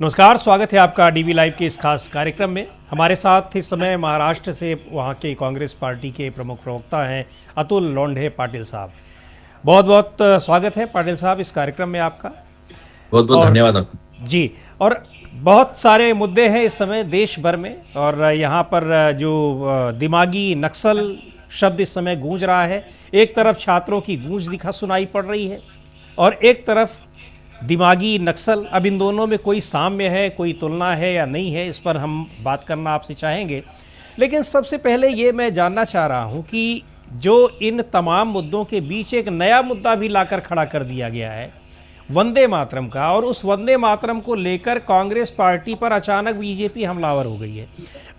नमस्कार, स्वागत है आपका डीवी लाइव के इस खास कार्यक्रम में। हमारे साथ इस समय महाराष्ट्र से वहाँ के कांग्रेस पार्टी के प्रमुख प्रवक्ता हैं अतुल लोंढे पाटिल साहब। बहुत बहुत स्वागत है पाटिल साहब इस कार्यक्रम में आपका। बहुत बहुत और धन्यवाद आपको। जी, और बहुत सारे मुद्दे हैं इस समय देश भर में, और यहाँ पर जो दिमागी नक्सल शब्द इस समय गूंज रहा है। एक तरफ छात्रों की गूंज दिखा सुनाई पड़ रही है और एक तरफ दिमागी नक्सल। अब इन दोनों में कोई साम्य है, कोई तुलना है या नहीं है, इस पर हम बात करना आपसे चाहेंगे। लेकिन सबसे पहले ये मैं जानना चाह रहा हूँ कि जो इन तमाम मुद्दों के बीच एक नया मुद्दा भी लाकर खड़ा कर दिया गया है वंदे मातरम का, और उस वंदे मातरम को लेकर कांग्रेस पार्टी पर अचानक बीजेपी हमलावर हो गई है।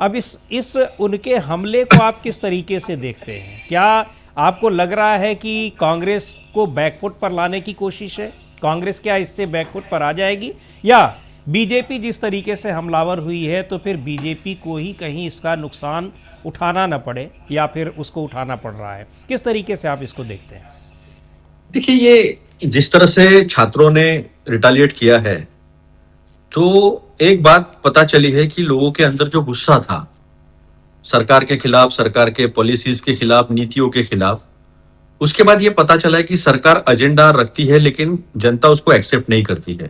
अब इस उनके हमले को आप किस तरीके से देखते हैं? क्या आपको लग रहा है कि कांग्रेस को बैकफुट पर लाने की कोशिश है? कांग्रेस क्या इससे बैकफुट पर आ जाएगी, या बीजेपी जिस तरीके से हमलावर हुई है तो फिर बीजेपी को ही कहीं इसका नुकसान उठाना न पड़े, या फिर उसको उठाना पड़ रहा है? किस तरीके से आप इसको देखते हैं? देखिए, ये जिस तरह से छात्रों ने रिटालिएट किया है, तो एक बात पता चली है कि लोगों के अंदर जो गुस्सा था सरकार के खिलाफ, सरकार के पॉलिसीज के खिलाफ, नीतियों के खिलाफ, उसके बाद ये पता चला है कि सरकार एजेंडा रखती है लेकिन जनता उसको एक्सेप्ट नहीं करती है।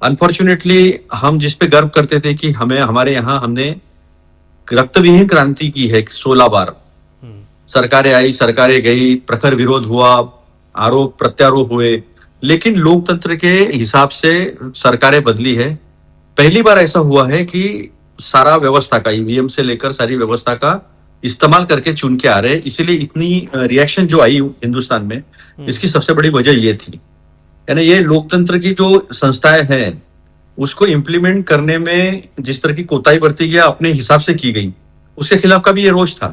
अनफॉर्चुनेटली हम जिस पे गर्व करते थे कि हमारे यहाँ हमने रक्तविहीन क्रांति की है 16 बार। सरकारें आई, सरकारें गई, प्रखर विरोध हुआ, आरोप प्रत्यारोप हुए, लेकिन लोकतंत्र के हिसाब से सरकारें बदली है। पहली बार ऐसा हुआ है कि सारा व्यवस्था का, ईवीएम से लेकर सारी व्यवस्था का इस्तेमाल करके चुन के आ रहे हैं। इसीलिए इतनी रिएक्शन जो आई हिंदुस्तान में, इसकी सबसे बड़ी वजह ये थी। यानी ये लोकतंत्र की जो संस्थाएं हैं उसको इम्प्लीमेंट करने में जिस तरह की कोताही बरती गया, अपने हिसाब से की गई, उसके खिलाफ का भी ये रोष था।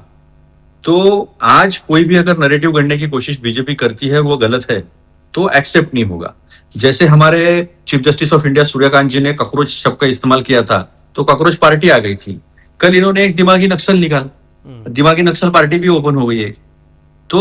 तो आज कोई भी अगर नैरेटिव गढ़ने की कोशिश बीजेपी करती है वो गलत है तो एक्सेप्ट नहीं होगा। जैसे हमारे chief justice of India Suryakant ji ने कॉकरोच शब्द का इस्तेमाल किया था तो कॉकरोच पार्टी आ गई थी। कल इन्होंने एक दिमागी नक्सल निकाला, दिमागी नक्सल पार्टी भी ओपन हो गई है। तो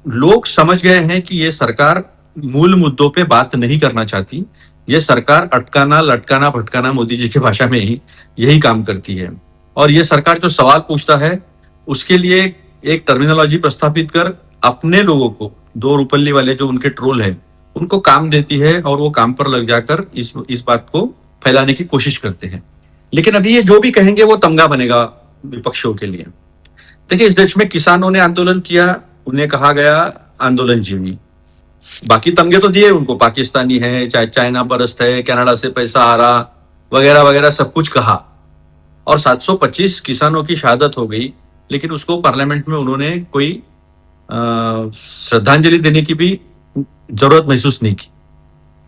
लोग समझ गए हैं कि ये सरकार मूल मुद्दों पे बात नहीं करना चाहती। ये सरकार अटकाना, लटकाना, भटकाना, मोदी जी की भाषा में ही यही काम करती है। और ये सरकार जो सवाल पूछता है उसके लिए एक टर्मिनोलॉजी प्रस्थापित कर अपने लोगों को, दो रुपल्ली वाले जो उनके ट्रोल हैं, उनको काम देती है और वो काम पर लग जाकर इस बात को फैलाने की कोशिश करते हैं। लेकिन अभी ये जो भी कहेंगे वो तमगा बनेगा विपक्षों के लिए। देखिए, इस देश में किसानों ने आंदोलन किया, उन्हें कहा गया आंदोलन जीवी। बाकी तमगे तो दिए उनको, पाकिस्तानी है, चाइना परस्त है, कनाडा से पैसा आ रहा, वगैरह वगैरह सब कुछ कहा। और 725 किसानों की शहादत हो गई, लेकिन उसको पार्लियामेंट में उन्होंने कोई श्रद्धांजलि देने की भी जरूरत महसूस नहीं की।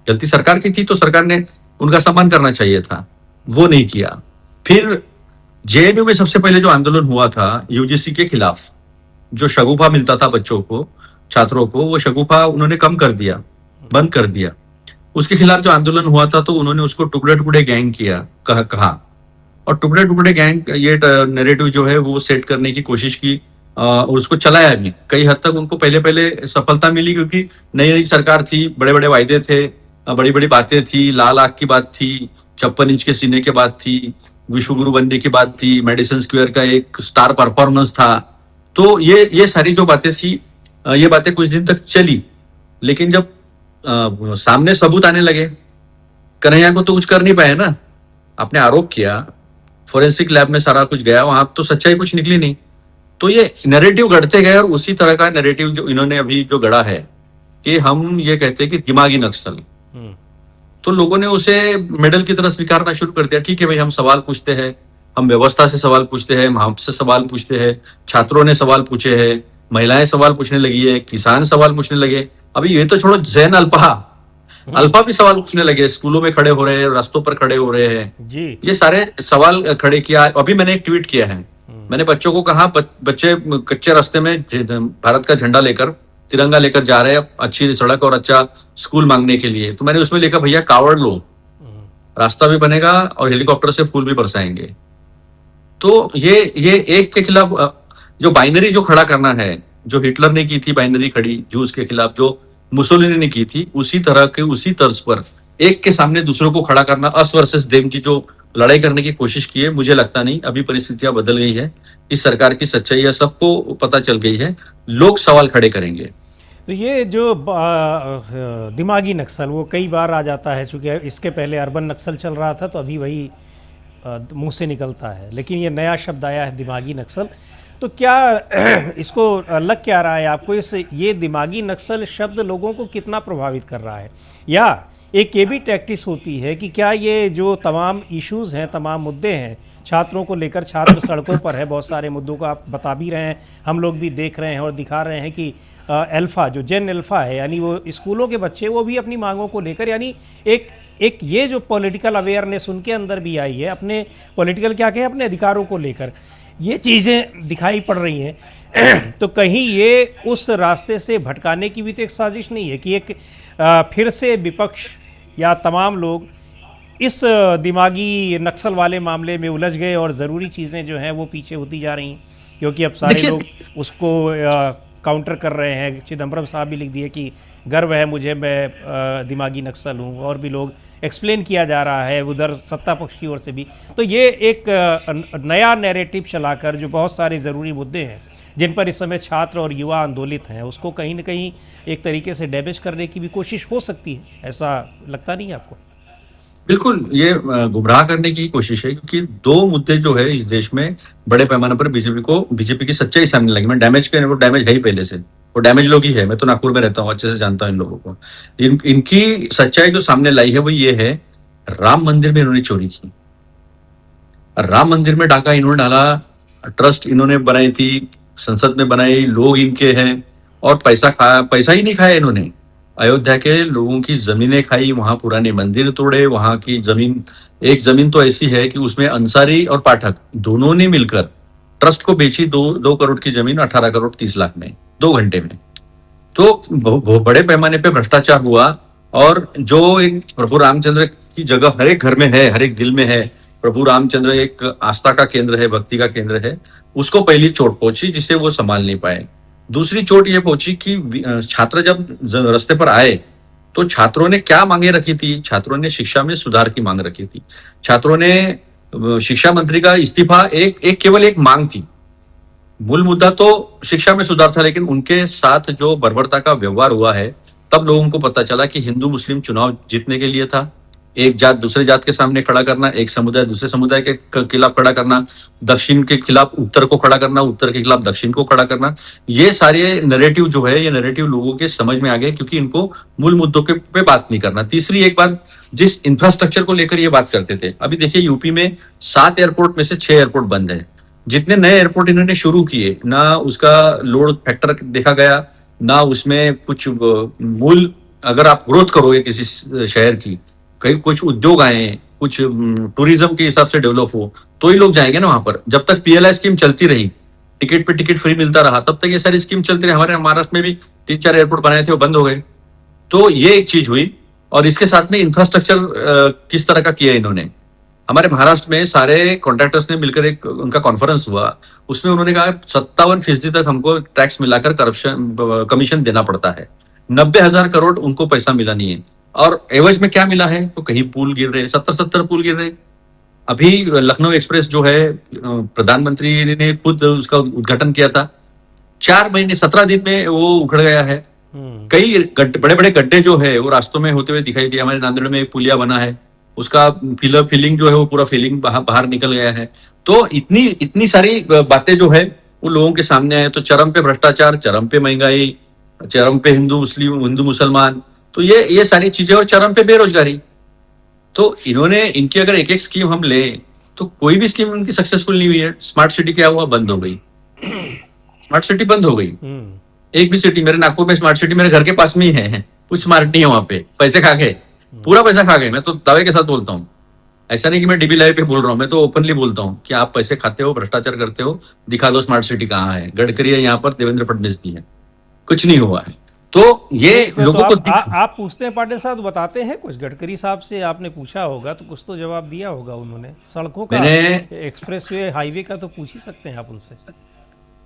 गलती सरकार की थी तो सरकार ने उनका सम्मान करना चाहिए था, वो नहीं किया। फिर जेएनयू में सबसे पहले जो आंदोलन हुआ था यूजीसी के खिलाफ, जो शगुफा मिलता था बच्चों को, छात्रों को, वो शगुफा उन्होंने कम कर दिया, बंद कर दिया। उसके खिलाफ जो आंदोलन हुआ था तो उन्होंने उसको टुकड़े टुकड़े गैंग किया कहा, और टुकड़े टुकड़े गैंग ये नैरेटिव जो है वो सेट करने की कोशिश की और उसको चलाया भी। कई हद तक उनको पहले पहले सफलता मिली क्योंकि नई नई सरकार थी, बड़े बड़े वायदे थे, बड़ी बड़ी बातें थी, लाल आग की बात थी, 56 इंच के सीने की बात थी, विश्वगुरु बनने की बात थी, मेडिसन स्क्वायर का एक स्टार परफॉर्मेंस था। तो ये सारी जो बातें थी, ये बातें कुछ दिन तक चली। लेकिन जब सामने सबूत आने लगे, कन्हैया को तो कुछ कर नहीं पाए ना, आपने आरोप किया, फोरेंसिक लैब में सारा कुछ गया, वहां तो सच्चाई कुछ निकली नहीं। तो ये नैरेटिव गढ़ते गए, और उसी तरह का नैरेटिव जो इन्होंने अभी जो गढ़ा है कि हम ये कहते हैं कि दिमागी नक्सल, तो लोगों ने उसे मेडल की तरह स्वीकारना शुरू कर दिया। ठीक है भाई, हम सवाल पूछते हैं, हम व्यवस्था से सवाल पूछते हैं, हम हमसे सवाल पूछते हैं, छात्रों ने सवाल पूछे हैं, महिलाएं सवाल पूछने लगी है, किसान सवाल पूछने लगे। अभी ये तो छोड़ो, जैन अल्फा भी सवाल पूछने लगे, स्कूलों में खड़े हो रहे हैं, रास्तों पर खड़े हो रहे हैं जी। ये सारे सवाल खड़े किया। अभी मैंने एक ट्वीट किया है, मैंने बच्चों को कहा, बच्चे कच्चे रास्ते में भारत का झंडा लेकर, तिरंगा लेकर जा रहे हैं अच्छी सड़क और अच्छा स्कूल मांगने के लिए, तो मैंने उसमें लिखा, भैया कावड़ लो, रास्ता भी बनेगा और हेलीकॉप्टर से फूल भी बरसाएंगे। तो ये एक के खिलाफ जो बाइनरी जो खड़ा करना है, जो हिटलर ने की थी बाइनरी खड़ी जूस के खिलाफ, जो मुसोलिनी ने की थी, उसी तरह के उसी तर्ज पर एक के सामने दूसरों को खड़ा करना, अस वर्सेस देम की जो लड़ाई करने की कोशिश की है, मुझे लगता नहीं। अभी परिस्थितियां बदल गई है, इस सरकार की सच्चाई सबको पता चल गई है, लोग सवाल खड़े करेंगे। तो ये जो दिमागी नक्सल वो कई बार आ जाता है, चूँकि इसके पहले अर्बन नक्सल चल रहा था तो अभी वही मुंह से निकलता है, लेकिन ये नया शब्द आया है दिमागी नक्सल। तो क्या इसको लग क्या रहा है आपको, इस ये दिमागी नक्सल शब्द लोगों को कितना प्रभावित कर रहा है? या एक ये भी टैक्टिस होती है कि क्या ये जो तमाम इश्यूज़ हैं, तमाम मुद्दे हैं छात्रों को लेकर, छात्र सड़कों पर है, बहुत सारे मुद्दों को आप बता भी रहे हैं, हम लोग भी देख रहे हैं और दिखा रहे हैं कि अल्फ़ा जो जेन अल्फ़ा है, यानी वो स्कूलों के बच्चे, वो भी अपनी मांगों को लेकर, यानी एक एक ये जो पॉलिटिकल अवेयरनेस उनके अंदर भी आई है, अपने पॉलिटिकल क्या कहें, अपने अधिकारों को लेकर ये चीज़ें दिखाई पड़ रही हैं। तो कहीं ये उस रास्ते से भटकाने की भी तो एक साजिश नहीं है कि एक फिर से विपक्ष या तमाम लोग इस दिमागी नक्सल वाले मामले में उलझ गए और ज़रूरी चीज़ें जो हैं वो पीछे होती जा रही हैं, क्योंकि अब सारे लोग उसको काउंटर कर रहे हैं। चिदम्बरम साहब भी लिख दिए कि गर्व है मुझे, मैं दिमागी नक्सल हूँ, और भी लोग एक्सप्लेन किया जा रहा है उधर सत्ता पक्ष की ओर से भी। तो ये एक नया नैरेटिव चलाकर जो बहुत सारे ज़रूरी मुद्दे हैं जिन पर इस समय छात्र और युवा आंदोलित हैं, उसको कहीं ना कहीं एक तरीके से डैमेज करने की भी कोशिश हो सकती है, ऐसा लगता नहीं है आपको? बिल्कुल, ये गुमराह करने की कोशिश है, क्योंकि दो मुद्दे जो है इस देश में बड़े पैमाने पर बीजेपी की सच्चाई सामने लगी। मैं डैमेज के, वो डैमेज है ही पहले से, वो डैमेज लोग ही है। मैं तो नागपुर में रहता हूँ, अच्छे से जानता हूँ इन लोगों को। इनकी सच्चाई जो सामने लाई है वो ये है, राम मंदिर में इन्होंने चोरी की, राम मंदिर में डाका इन्होंने डाला, ट्रस्ट इन्होंने बनाई थी, संसद में बनाई, लोग इनके हैं, और पैसा खाया, पैसा ही नहीं खाया इन्होंने। अयोध्या के लोगों की जमीनें खाई, वहां पुराने मंदिर तोड़े, वहां की जमीन, एक जमीन तो ऐसी है कि उसमें अंसारी और पाठक दोनों ने मिलकर ट्रस्ट को बेची, 2 करोड़ की जमीन 18 करोड़ 30 लाख में, 2 घंटे में। तो बड़े पैमाने पे भ्रष्टाचार हुआ, और जो एक प्रभु रामचंद्र की जगह हर एक घर में है, हर एक दिल में है, प्रभु रामचंद्र एक आस्था का केंद्र है, भक्ति का केंद्र है, उसको पहली चोट पहुंची जिसे वो संभाल नहीं पाए। दूसरी चोट ये पहुंची कि छात्र जब रास्ते पर आए तो छात्रों ने क्या मांगे रखी थी? छात्रों ने शिक्षा में सुधार की मांग रखी थी। छात्रों ने शिक्षा मंत्री का इस्तीफा केवल एक मांग थी। मूल मुद्दा तो शिक्षा में सुधार था, लेकिन उनके साथ जो बर्बरता का व्यवहार हुआ है, तब लोगों को पता चला कि हिंदू मुस्लिम चुनाव जीतने के लिए था। एक जात दूसरे जात के सामने खड़ा करना, एक समुदाय दूसरे समुदाय के खिलाफ खड़ा करना, दक्षिण के खिलाफ उत्तर को खड़ा करना, उत्तर के खिलाफ दक्षिण को खड़ा करना, ये सारे नैरेटिव जो है, ये नैरेटिव लोगों के समझ में आ गए, क्योंकि इनको मूल मुद्दों के पे बात नहीं करना। तीसरी एक बात, जिस इंफ्रास्ट्रक्चर को लेकर ये बात करते थे, अभी देखिए यूपी में 7 एयरपोर्ट में से 6 एयरपोर्ट बंद है। जितने नए एयरपोर्ट इन्होंने शुरू किए, ना उसका लोड फैक्टर देखा गया, ना उसमें कुछ मूल, अगर आप ग्रोथ करोगे किसी शहर की, कहीं कुछ उद्योग आए, कुछ टूरिज्म के हिसाब से डेवलप हो, तो ही लोग जाएंगे ना वहां पर। जब तक पीएलआई स्कीम चलती रही, टिकट पे टिकट फ्री मिलता रहा, तब तक ये सारी स्कीम चलती रही। हमारे महाराष्ट्र में भी 3-4 एयरपोर्ट बनाए थे, वो बंद हो गए। तो ये एक चीज हुई, और इसके साथ में इंफ्रास्ट्रक्चर किस तरह का किया इन्होंने। हमारे महाराष्ट्र में सारे कॉन्ट्रैक्टर्स ने मिलकर एक उनका कॉन्फ्रेंस हुआ, उसमें उन्होंने कहा 57% तक हमको टैक्स मिलाकर करप्शन कमीशन देना पड़ता है। 90,000 करोड़ उनको पैसा मिला नहीं है, और एवज में क्या मिला है? तो कहीं पुल गिर रहे, 70 पुल गिर रहे। अभी लखनऊ एक्सप्रेस जो है, प्रधानमंत्री ने खुद उसका उद्घाटन किया था, 4 महीने 17 दिन में वो उखड़ गया है। कई बड़े बड़े गड्ढे जो है वो रास्तों में होते हुए दिखाई दिए। हमारे नांदेड़ में एक पुलिया बना है, उसका फिलिंग जो है वो पूरा फिलिंग बाहर निकल गया है। तो इतनी सारी बातें जो है वो लोगों के सामने आए। तो चरम पे भ्रष्टाचार, चरम पे महंगाई, चरम पे हिंदू मुसलमान, तो ये सारी चीजें, और चरम पे बेरोजगारी। तो इन्होंने, इनकी अगर एक एक स्कीम हम ले, तो कोई भी स्कीम इनकी सक्सेसफुल नहीं हुई है। स्मार्ट सिटी क्या हुआ? बंद हो गई। स्मार्ट सिटी बंद हो गई। एक भी सिटी, मेरे नागपुर में स्मार्ट सिटी मेरे घर के पास में ही है, कुछ स्मार्ट नहीं है वहां पे, पैसे खा गए, पूरा पैसा खा गए। मैं तो दावे के साथ बोलता हूँ, ऐसा नहीं कि मैं डीबी लाइव पे बोल रहा हूँ, मैं तो ओपनली बोलता हूँ कि आप पैसे खाते हो, भ्रष्टाचार करते हो, दिखा दो स्मार्ट सिटी कहाँ है। गडकरी है यहाँ पर, देवेंद्र फडणवीस भी है, कुछ नहीं हुआ है। तो ये लोगों तो को आप पूछते हैं पाटिल साहब, बताते हैं कुछ? गडकरी साहब से आपने पूछा होगा तो कुछ तो जवाब दिया होगा उन्होंने। सड़कों का, एक्सप्रेसवे, हाईवे का तो पूछ ही सकते हैं आप उनसे।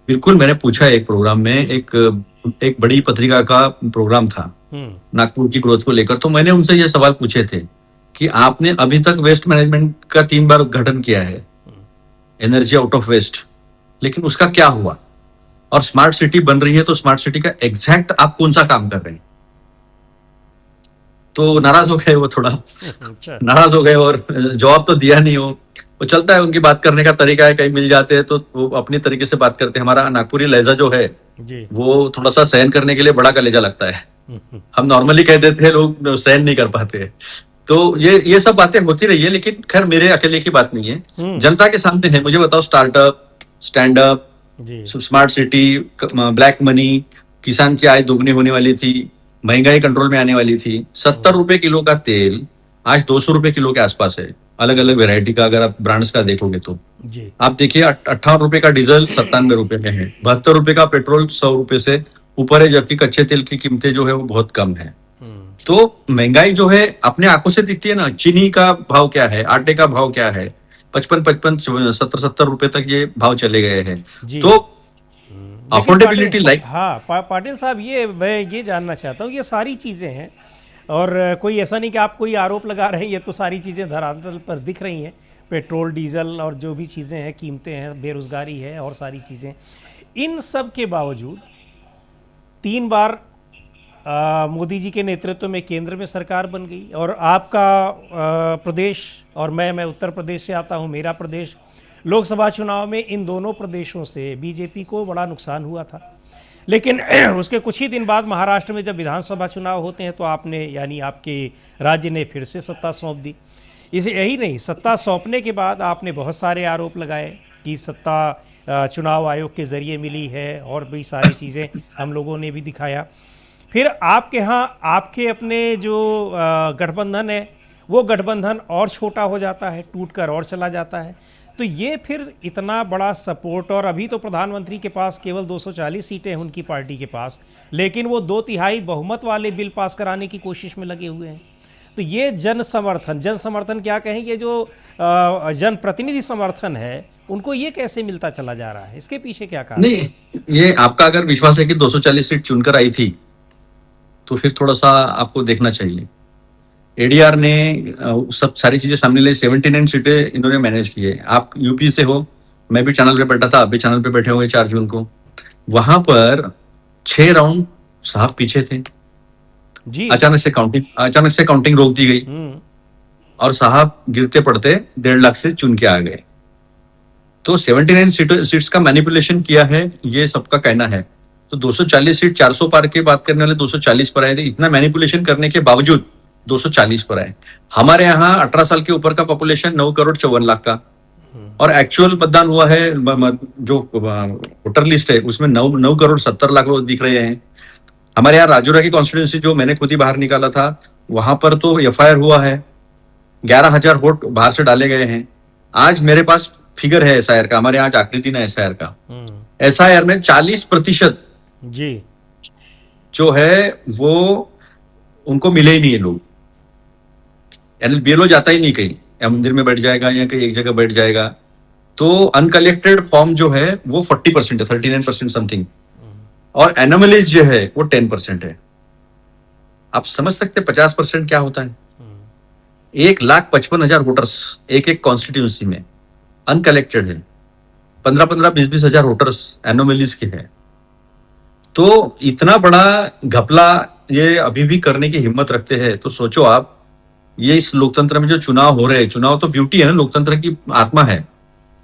बिल्कुल, मैंने पूछा एक प्रोग्राम में, एक बड़ी पत्रिका का प्रोग्राम था, नागपुर की ग्रोथ को लेकर। तो मैंने उनसे ये सवाल पूछे थे कि आपने अभी तक वेस्ट मैनेजमेंट का 3 बार उद्घाटन किया है, एनर्जी आउट ऑफ वेस्ट, लेकिन उसका क्या हुआ? और स्मार्ट सिटी बन रही है तो स्मार्ट सिटी का एग्जैक्ट आप कौन सा काम कर रहे हैं? तो नाराज हो गए वो थोड़ा, अच्छा। नाराज हो गए और जवाब तो दिया नहीं। वो चलता है, उनकी बात करने का तरीका है, कहीं मिल जाते हैं तो वो अपनी तरीके से बात करते हैं। हमारा नागपुरी लहजा जो है जी। वो थोड़ा सा सहन करने के लिए बड़ा कलेजा लगता है। हम नॉर्मली कह देते हैं, लोग सहन नहीं कर पाते। तो ये सब बातें होती रही है, लेकिन खैर मेरे अकेले की बात नहीं है, जनता के सामने है। मुझे बताओ, स्टार्टअप, स्टैंड अप, जी। स्मार्ट सिटी, ब्लैक मनी, किसान की आय दोगुनी होने वाली थी, महंगाई कंट्रोल में आने वाली थी। 70 रुपए किलो का तेल आज 200 रुपए किलो के आसपास है, अलग अलग वेरायटी का, अगर आप ब्रांड्स का देखोगे तो। जी। आप देखिए, 58 रुपए का डीजल 97 रुपए में है, 72 रुपए का पेट्रोल 100 रुपए से ऊपर है, जबकि कच्चे तेल की कीमतें जो है वो बहुत कम है। तो महंगाई जो है अपने आंखों से दिखती है ना। चीनी का भाव क्या है, आटे का भाव क्या है, 55 70 रुपए तक ये भाव चले गए हैं। जी। तो लेकिन अफोर्डेबिलिटी लाइक, हाँ, पाटिल साहब, ये मैं ये जानना चाहता हूँ, ये सारी चीज़ें हैं और कोई ऐसा नहीं कि आप कोई आरोप लगा रहे हैं, ये तो सारी चीज़ें धरातल पर दिख रही हैं। पेट्रोल, डीजल और जो भी चीज़ें हैं, कीमतें हैं, बेरोज़गारी है और सारी चीज़ें। इन सब के बावजूद 3 बार मोदी जी के नेतृत्व में केंद्र में सरकार बन गई और आपका प्रदेश, और मैं उत्तर प्रदेश से आता हूँ, मेरा प्रदेश, लोकसभा चुनाव में इन दोनों प्रदेशों से बीजेपी को बड़ा नुकसान हुआ था। लेकिन उसके कुछ ही दिन बाद महाराष्ट्र में जब विधानसभा चुनाव होते हैं तो आपने, यानी आपके राज्य ने फिर से सत्ता सौंप दी। इसे यही नहीं, सत्ता सौंपने के बाद आपने बहुत सारे आरोप लगाए कि सत्ता चुनाव आयोग के ज़रिए मिली है और भी सारी चीज़ें हम लोगों ने भी दिखाया। फिर आपके यहाँ आपके अपने जो गठबंधन है, वो गठबंधन और छोटा हो जाता है, टूटकर और चला जाता है। तो ये फिर इतना बड़ा सपोर्ट, और अभी तो प्रधानमंत्री के पास केवल 240 सीटें हैं उनकी पार्टी के पास, लेकिन वो 2/3 बहुमत वाले बिल पास कराने की कोशिश में लगे हुए हैं। तो ये जन समर्थन क्या कहें, ये जो जनप्रतिनिधि समर्थन है, उनको ये कैसे मिलता चला जा रहा है? इसके पीछे क्या कारण? नहीं, ये आपका अगर विश्वास है कि 240 सीट चुनकर आई थी तो फिर थोड़ा सा आपको देखना चाहिए। एडीआर ने सब सारी चीजें सामने लाई, 79 सीटें इन्होंने मैनेज की है। आप यूपी से हो, मैं भी चैनल पे बैठा था, आप भी चैनल पे बैठे होंगे 4 जून को। वहां पर 6 राउंड साहब पीछे थे, जी। अचानक से काउंटिंग रोक दी गई और साहब गिरते पड़ते 1.5 लाख से चुन के आ गए। तो 79 सीट्स का मैनिपुलेशन किया है, ये सबका कहना है। तो 240 सीट, 400 पार की बात करने वाले 240 पर आए थे। इतना मैनिपुलेशन करने के बावजूद 240 पर आए। हमारे यहाँ 18 साल के ऊपर का पॉपुलेशन 9,54,00,000 का, और एक्चुअल मतदान हुआ है, जो वोटर लिस्ट है उसमें 9,70,00,000 लोग दिख रहे हैं। हमारे यहाँ राजौरा की कॉन्स्टिट्यूंसी जो मैंने खुद ही बाहर निकाला था, वहां पर तो एफआईआर हुआ है, 11,000 वोट बाहर से डाले गए हैं। आज मेरे पास फिगर है एसआईआर का, हमारे यहाँ आखिरी दिन है एसआईआर का। एसआईआर में 40% जी जो है वो उनको मिले ही नहीं है लोग, यानी बीएलओ जाता ही नहीं कहीं, या मंदिर में बैठ जाएगा या कहीं एक जगह बैठ जाएगा। तो अनकलेक्टेड फॉर्म जो है वो 40% है, 39% समथिंग, और एनोमलीज जो है वो 10% है। आप समझ सकते 50% क्या होता है? 1,55,000 वोटर्स एक कॉन्स्टिट्यूंसी में अनकलेक्टेड है, 15-15, 20-20 हजार वोटर्स एनोमलीज के हैं। तो इतना बड़ा घपला ये अभी भी करने की हिम्मत रखते हैं, तो सोचो आप, ये इस लोकतंत्र में जो चुनाव हो रहे हैं, चुनाव तो ब्यूटी है ना, लोकतंत्र की आत्मा है,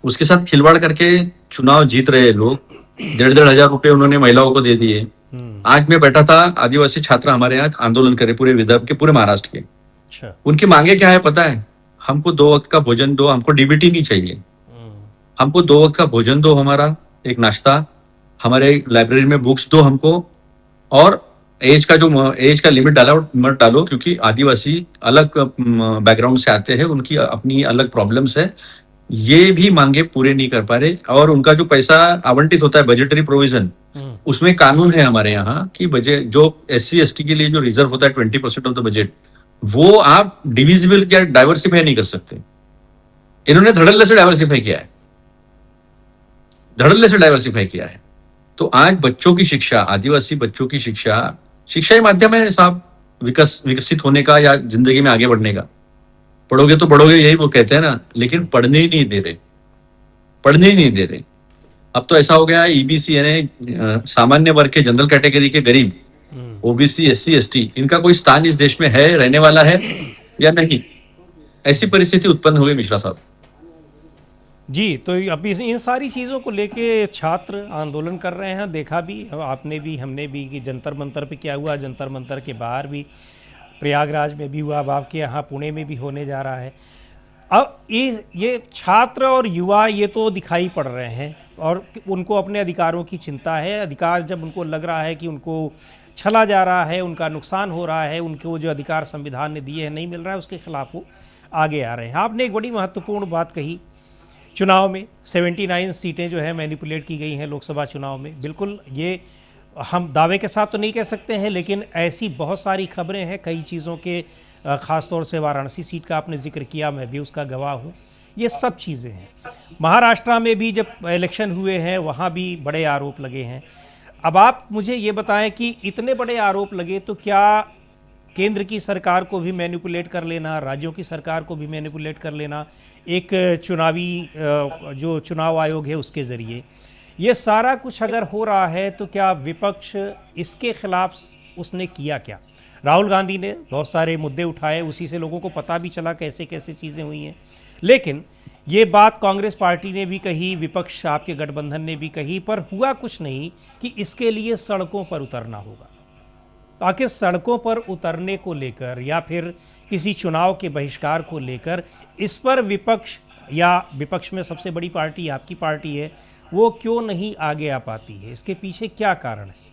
उसके साथ खिलवाड़ करके चुनाव जीत रहे लोग। 1,500 हजार रुपए उन्होंने महिलाओं को दे दिए। आज मैं बैठा था, आदिवासी छात्र हमारे यहाँ आंदोलन करे, पूरे विदर्भ के, पूरे महाराष्ट्र के। अच्छा। उनकी मांगे क्या है पता है? हमको 2 वक्त का भोजन दो, हमको डीबीटी नहीं चाहिए, हमको 2 वक्त का भोजन दो, हमारा एक नाश्ता, हमारे लाइब्रेरी में बुक्स दो हमको, और एज का लिमिट मत डालो, क्योंकि आदिवासी अलग बैकग्राउंड से आते हैं, उनकी अपनी अलग प्रॉब्लम्स है। ये भी मांगे पूरे नहीं कर पा रहे। और उनका जो पैसा आवंटित होता है, बजटरी प्रोविजन, उसमें कानून है हमारे यहाँ कि बजट जो SC/ST के लिए जो रिजर्व होता है 20% ऑफ द बजट, वो आप डिविजिबल या डाइवर्सिफाई नहीं कर सकते। इन्होंने धड़ल्ले से डाइवर्सिफाई किया है। तो आज बच्चों की शिक्षा, आदिवासी बच्चों की शिक्षा शिक्षा ही माध्यम है साहब विकसित होने का या जिंदगी में आगे बढ़ने का। पढ़ोगे तो बढ़ोगे, यही वो कहते हैं ना, लेकिन पढ़ने ही नहीं दे रहे, पढ़ने ही नहीं दे रहे। अब तो ऐसा हो गया है, ईबीसी यानी सामान्य वर्ग के, जनरल कैटेगरी के गरीब, ओबीसी, एससी, एसटी, इनका कोई स्थान इस देश में है, रहने वाला है या नहीं, ऐसी परिस्थिति उत्पन्न हो गई मिश्रा साहब। जी, तो अभी इन सारी चीज़ों को लेके छात्र आंदोलन कर रहे हैं। देखा भी आपने भी, हमने भी, कि जंतर मंतर पे क्या हुआ, जंतर मंतर के बाहर भी, प्रयागराज में भी हुआ, अब आपके यहाँ पुणे में भी होने जा रहा है। अब ये छात्र और युवा ये तो दिखाई पड़ रहे हैं और उनको अपने अधिकारों की चिंता है। अधिकार जब उनको लग रहा है कि उनको छला जा रहा है, उनका नुकसान हो रहा है, उनको जो अधिकार संविधान ने दिए हैं नहीं मिल रहा है, उसके खिलाफ वो आगे आ रहे हैं। आपने एक बड़ी महत्वपूर्ण बात कही, चुनाव में 79 सीटें जो है मैनिपुलेट की गई हैं लोकसभा चुनाव में। बिल्कुल, ये हम दावे के साथ तो नहीं कह सकते हैं, लेकिन ऐसी बहुत सारी खबरें हैं कई चीज़ों के, ख़ास तौर से वाराणसी सीट का आपने जिक्र किया, मैं भी उसका गवाह हूँ। ये सब चीज़ें हैं। महाराष्ट्र में भी जब इलेक्शन हुए हैं वहाँ भी बड़े आरोप लगे हैं। अब आप मुझे ये बताएं कि इतने बड़े आरोप लगे तो क्या केंद्र की सरकार को भी मैनिपुलेट कर लेना, राज्यों की सरकार को भी मैनिपुलेट कर लेना, एक चुनावी जो चुनाव आयोग है उसके ज़रिए, ये सारा कुछ अगर हो रहा है तो क्या विपक्ष इसके खिलाफ उसने किया क्या? राहुल गांधी ने बहुत सारे मुद्दे उठाए, उसी से लोगों को पता भी चला कैसे कैसे चीज़ें हुई हैं। लेकिन ये बात कांग्रेस पार्टी ने भी कही, विपक्ष आपके गठबंधन ने भी कही, पर हुआ कुछ नहीं कि इसके लिए सड़कों पर उतरना होगा। तो आखिर सड़कों पर उतरने को लेकर या फिर किसी चुनाव के बहिष्कार को लेकर इस पर विपक्ष, या विपक्ष में सबसे बड़ी पार्टी आपकी पार्टी है, वो क्यों नहीं आगे आ पाती है? इसके पीछे क्या कारण है?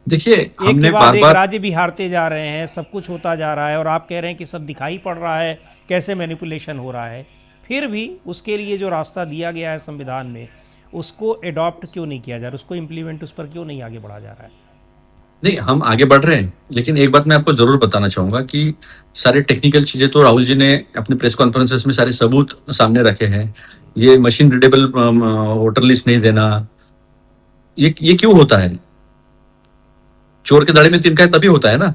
देखिए, एक के हमने बाद बार एक बार, राज्य भी हारते जा रहे हैं, सब कुछ होता जा रहा है और आप कह रहे हैं कि सब दिखाई पड़ रहा है कैसे मैनिपुलेशन हो रहा है, फिर भी उसके लिए जो रास्ता दिया गया है संविधान में उसको अडॉप्ट क्यों नहीं किया जा रहा, उसको इम्प्लीमेंट, उस पर क्यों नहीं आगे बढ़ा जा रहा है? नहीं, हम आगे बढ़ रहे हैं, लेकिन एक बात मैं आपको जरूर बताना चाहूंगा कि सारे टेक्निकल चीजें तो राहुल जी ने अपने प्रेस कॉन्फ्रेंसेस में सारे सबूत सामने रखे हैं। ये मशीन रीडेबल वोटर लिस्ट नहीं देना, ये क्यों होता है? चोर के दाढ़ी में तिनका है तभी होता है ना।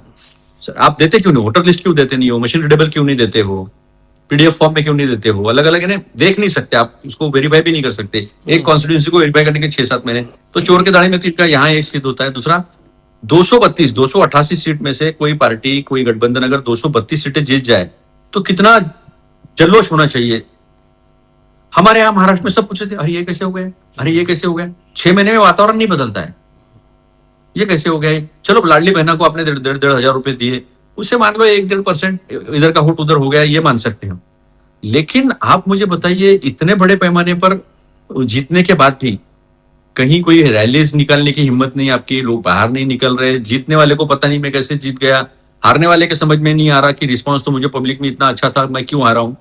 सर, आप देते क्यों नहीं? वोटर लिस्ट क्यों देते नहीं हो? मशीन रीडेबल क्यों नहीं देते हो? पीडीएफ फॉर्म में क्यों नहीं देते हो? अलग अलग है, देख नहीं सकते आप, उसको वेरीफाई भी नहीं कर सकते। एक कॉन्स्टिट्यूंसी को वेरीफाई करने के 6-7 महीने, तो चोर के दाढ़ी में तिनका यहाँ एक सिद्ध होता है। दूसरा, 288 सीट में से कोई पार्टी, कोई गठबंधन अगर 232 सीटें जीत जाए तो कितना जल्लोश होना चाहिए। हमारे यहाँ महाराष्ट्र में सब पूछ रहे थे, अरे ये कैसे हो गया, अरे ये कैसे हो गया। 6 महीने में वातावरण नहीं बदलता है, ये कैसे हो गया। चलो, लाडली बहना को आपने 1,500 रुपए दिए, उससे मान लो 1-1.5% इधर का वोट उधर हो गया, ये मान सकते हो। लेकिन आप मुझे बताइए, इतने बड़े पैमाने पर जीतने के बाद भी कहीं कोई रैलीज निकालने की हिम्मत नहीं आपकी, लोग बाहर नहीं निकल रहे। जीतने वाले को पता नहीं मैं कैसे जीत गया, हारने वाले के समझ में नहीं आ रहा कि रिस्पांस तो मुझे पब्लिक में इतना अच्छा था, मैं क्यों हारा हूं।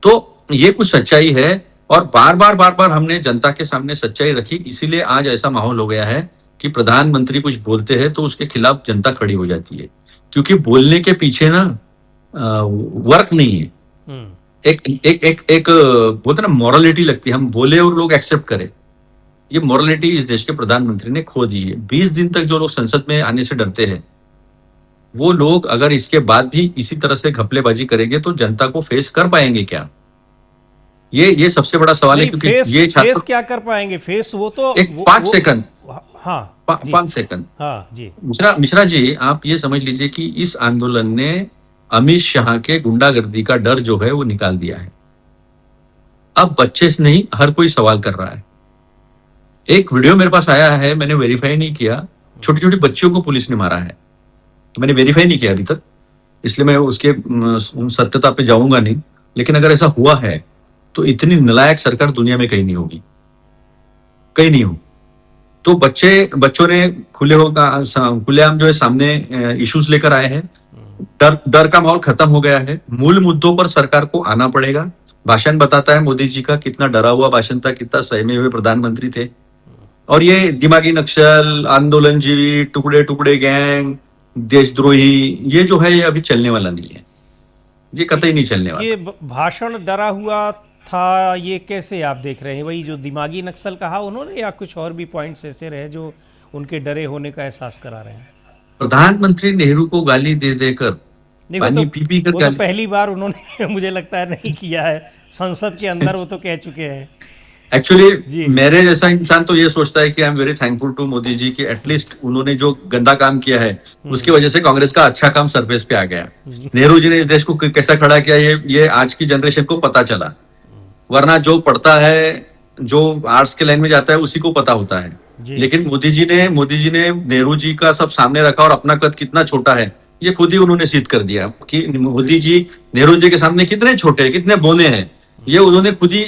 तो ये कुछ सच्चाई है और बार बार हमने जनता के सामने सच्चाई रखी, इसीलिए आज ऐसा माहौल हो गया है कि प्रधानमंत्री कुछ बोलते हैं तो उसके खिलाफ जनता खड़ी हो जाती है, क्योंकि बोलने के पीछे ना वर्क नहीं है। एक एक एक एक बोलते ना मॉरलिटी लगती है, हम बोले और लोग एक्सेप्ट करें। ये मॉरलिटी इस देश के प्रधानमंत्री ने खो दी है। 20 दिन तक जो लोग संसद में आने से डरते हैं, वो लोग अगर इसके बाद भी इसी तरह से घपलेबाजी करेंगे तो जनता को फेस कर पाएंगे क्या? ये सबसे बड़ा सवाल है, क्योंकि ये छात्र फेस क्या कर पाएंगे? फेस वो तो एक 5 सेकंड, हाँ 5 सेकंड, हाँ जी, मिश्रा जी, आप ये समझ लीजिए कि इस आंदोलन ने अमित शाह के गुंडागर्दी का डर जो है वो निकाल दिया है। अब बच्चे से नहीं, हर कोई सवाल कर रहा है। एक वीडियो मेरे पास आया है, मैंने वेरीफाई नहीं किया, छोटी छोटी बच्चियों को पुलिस ने मारा है। तो मैंने वेरीफाई नहीं किया अभी तक, इसलिए मैं उसके सत्यता पे जाऊंगा नहीं। लेकिन अगर ऐसा हुआ है तो इतनी नालायक सरकार दुनिया में कहीं नहीं होगी, कहीं नहीं हो। तो बच्चों ने खुलेआम जो है सामने इश्यूज लेकर आए हैं। डर का माहौल खत्म हो गया है। मूल मुद्दों पर सरकार को आना पड़ेगा। भाषण बताता है मोदी जी का, कितना डरा हुआ भाषण था, कितना सहमे हुए प्रधानमंत्री थे। और ये दिमागी नक्सल, आंदोलनजीवी, टुकड़े टुकड़े गैंग, देशद्रोही, ये जो है ये अभी चलने वाला नहीं है, ये कतई नहीं चलने वाला। ये भाषण डरा हुआ था, ये कैसे आप देख रहे हैं? वही जो दिमागी नक्सल कहा उन्होंने, या कुछ और भी पॉइंट्स ऐसे रहे जो उनके डरे होने का एहसास करा रहे हैं? प्रधानमंत्री नेहरू को गाली दे देकर, नहीं, पानी पी पी कर वो तो गाली। पहली बार उन्होंने मुझे लगता है नहीं किया है, संसद के अंदर वो तो कह चुके हैं। एक्चुअली जी। मेरे जैसा इंसान तो ये सोचता है कि I am very thankful to Modi ji कि एटलीस्ट उन्होंने जो गंदा काम किया है उसकी वजह से कांग्रेस का अच्छा काम सरफेस पे आ गया। नेहरू जी ने इस देश को कैसा खड़ा किया, ये आज की जनरेशन को पता चला, वरना जो पढ़ता है, जो आर्ट्स के लाइन में जाता है उसी को पता होता है। जी। लेकिन मोदी जी ने नेहरू जी का सब सामने रखा और अपना कद कितना छोटा है ये खुद ही उन्होंने सिद्ध कर दिया कि मोदी जी नेहरू जी के सामने कितने छोटे हैं, कितने बोने हैं, ये उन्होंने खुद ही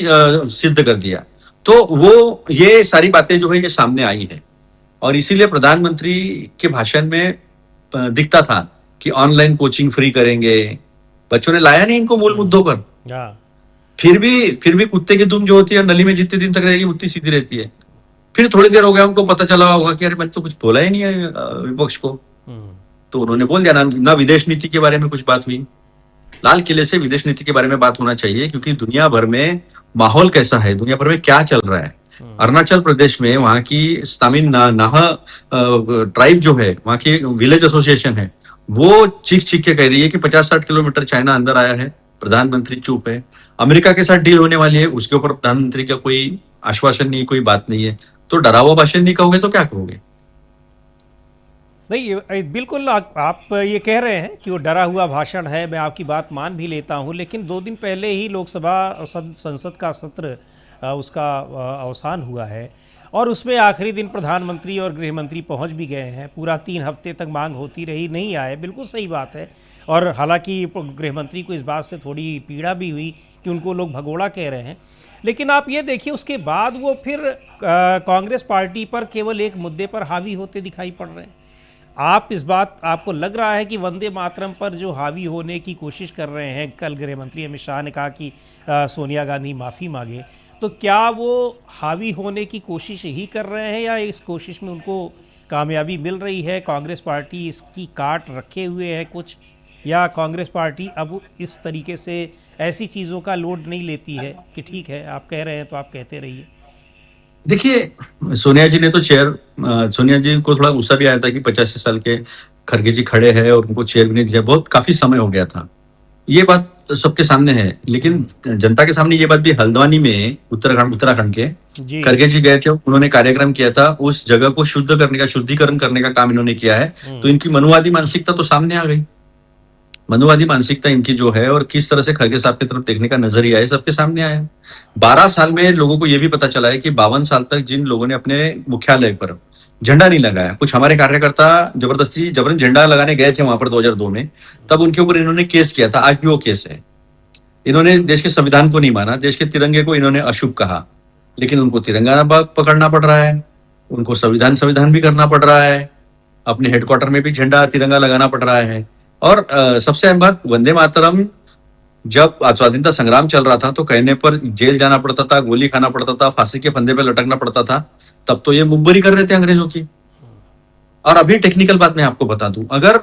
सिद्ध कर दिया। तो वो ये सारी बातें जो है ये सामने आई है और इसीलिए प्रधानमंत्री के भाषण में दिखता था कि ऑनलाइन कोचिंग फ्री करेंगे। बच्चों ने लाया नहीं इनको मूल मुद्दों पर। हाँ। फिर भी कुत्ते की दुम जो होती है नली में जितने दिन तक रहेगी उतनी सीधी रहती है। फिर थोड़ी देर हो गया उनको पता चला होगा कि अरे मैंने तो कुछ बोला ही नहीं है विपक्ष को, तो उन्होंने बोल दिया। ना विदेश नीति के बारे में कुछ बात हुई। लाल किले से विदेश नीति के बारे में बात होना चाहिए क्योंकि दुनिया भर में माहौल कैसा है, दुनिया भर में क्या चल रहा है। अरुणाचल प्रदेश में वहां की तमिल नाह ट्राइब जो है, वहां की विलेज एसोसिएशन है, वो चीख चीख के कह रही है कि 50-60 किलोमीटर चाइना अंदर आया है, प्रधानमंत्री चुप है। अमेरिका के साथ डील होने वाली है, उसके ऊपर प्रधानमंत्री का कोई आश्वासन नहीं, कोई बात नहीं है। तो डरा हुआ भाषण नहीं कहोगे तो क्या कहोगे? नहीं, बिल्कुल आप ये कह रहे हैं कि वो डरा हुआ भाषण है, मैं आपकी बात मान भी लेता हूँ, लेकिन 2 दिन पहले ही लोकसभा संसद का सत्र उसका अवसान हुआ है और उसमें आखिरी दिन प्रधानमंत्री और गृह मंत्री पहुँच भी गए हैं। पूरा 3 हफ्ते तक मांग होती रही, नहीं आए, बिल्कुल सही बात है। और हालांकि गृह मंत्री को इस बात से थोड़ी पीड़ा भी हुई कि उनको लोग भगोड़ा कह रहे हैं, लेकिन आप ये देखिए उसके बाद वो फिर कांग्रेस पार्टी पर केवल एक मुद्दे पर हावी होते दिखाई पड़ रहे हैं। आपको लग रहा है कि वंदे मातरम पर जो हावी होने की कोशिश कर रहे हैं, कल गृह मंत्री अमित शाह ने कहा कि सोनिया गांधी माफ़ी मांगे, तो क्या वो हावी होने की कोशिश ही कर रहे हैं या इस कोशिश में उनको कामयाबी मिल रही है? कांग्रेस पार्टी इसकी काट रखे हुए है कुछ, या कांग्रेस पार्टी अब इस तरीके से ऐसी चीज़ों का लोड नहीं लेती है कि ठीक है आप कह रहे हैं तो आप कहते रहिए? देखिए सोनिया जी ने तो सोनिया जी को थोड़ा गुस्सा भी आया था कि 85 साल के खड़गे जी खड़े हैं और उनको चेयर भी नहीं दिया, बहुत काफी समय हो गया था। ये बात सबके सामने है, लेकिन जनता के सामने ये बात भी हल्द्वानी में उत्तराखंड के खड़गे जी गए थे, उन्होंने कार्यक्रम किया था, उस जगह को शुद्धिकरण करने का काम इन्होंने किया है। तो इनकी मनुवादी मानसिकता तो सामने आ गई। मनुवादी मानसिकता इनकी जो है और किस तरह से खड़गे साहब की तरफ देखने का नजरिया है सबके सामने आया। 12 साल में लोगों को यह भी पता चला है कि 52 साल तक जिन लोगों ने अपने मुख्यालय पर झंडा नहीं लगाया, कुछ हमारे कार्यकर्ता जबरन झंडा लगाने गए थे वहां पर 2002 में, तब उनके ऊपर इन्होंने केस किया था, आज भी वो केस है। इन्होंने देश के संविधान को नहीं माना, देश के तिरंगे को इन्होंने अशुभ कहा, लेकिन उनको तिरंगा पकड़ना पड़ रहा है, उनको संविधान भी करना पड़ रहा है, अपने हेडक्वार्टर में भी झंडा तिरंगा लगाना पड़ रहा है। और सबसे अहम बात, वंदे मातरम जब स्वाधीनता संग्राम चल रहा था तो कहने पर जेल जाना पड़ता था, गोली खाना पड़ता था, फांसी के फंदे पे लटकना पड़ता था, तब तो ये मुखबरी कर रहे थे अंग्रेजों की। और अभी टेक्निकल बात मैं आपको बता दूं, अगर